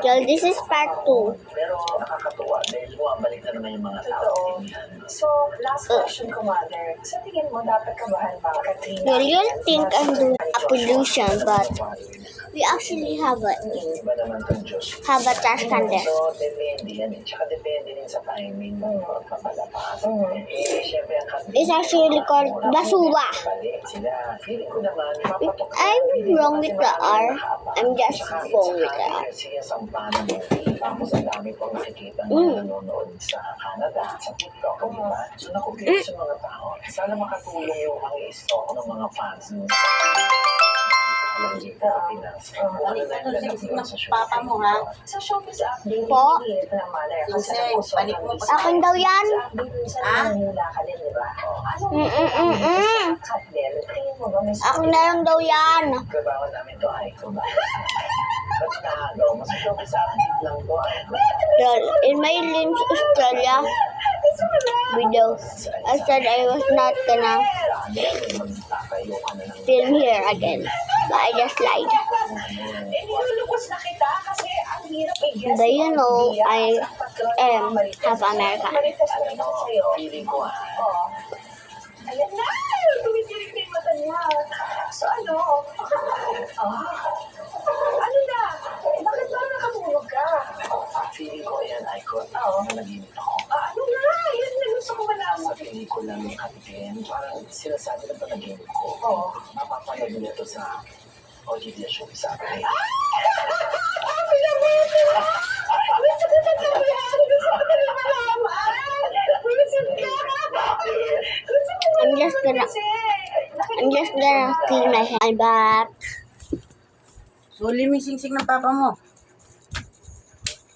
So, this is part 2. Pero nakakatuwa dahil bumabalik na naman yung mga tao. So, last question ko, Mother. Sa tingin mo, dapat kabahan ba, Katrina? You really think I'm doing a pollution, but we actually have a trash can there. So, depende yan eh. Tsaka depende din sa timing ng pagpapalapas. Siyempre, ang kandila. It's actually called basura. Balik sila. Feeling ko naman, mapatok. I'm wrong with the R. I'm just wrong with the R. Kasi ang paano mo. Tapos ang dami pang nakikita na nanonood sa Canada, sa TikTok, di ba? So, nakukulit sa mga tao. Sana makatulong yung mga stock ng mga fans mo. Papa mo, ha? Sa showbiz update, Po? ng Mother. Kasi balik mo pa. Akin daw yan. Ha? Manila ka din, di ba? Tingin mo ba may Akin na lang daw yan. Trabaho namin to ay kung ba't nakagaw mo sa showbiz update lang to ay Well, in my Lynch Australia video, I said I was not gonna film here again, but I just lied. nilulubos na kita kasi ang hirap i-guess. But you know, I am half American. Alam mo, feeling ko ayan na! Tumitirik na yung mata niya. So ano? Ano na? Bakit ba nakatulog ka? feeling ko yan ay ko nanaginip ako. Ano na? Yan na gusto ko malaman. Sa pelikula ng Captain, parang sinasabi ng panaginip ko. Mapapanood nila to sa OGD Showbiz Update. I'm just gonna clean my hand. I'm back. Suli mo yung singsing ng papa mo.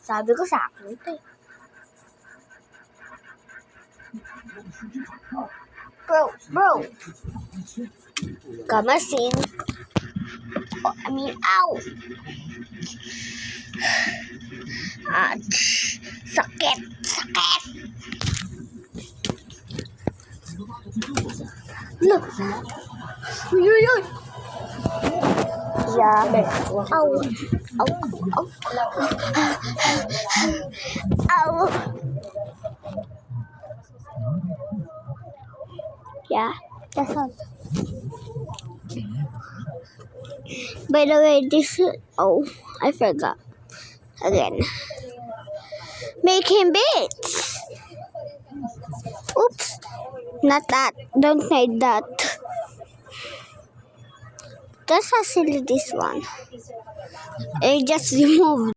Sabi ko sa akin ito eh. Bro. Kamasin. Oh, I mean, ow. Sakit. Look. Yun. Yeah. Ow. Yeah, that's all. By the way, I forgot. Again. Make him bits. Oops. Not that. Don't make that. That's actually this one. I just removed.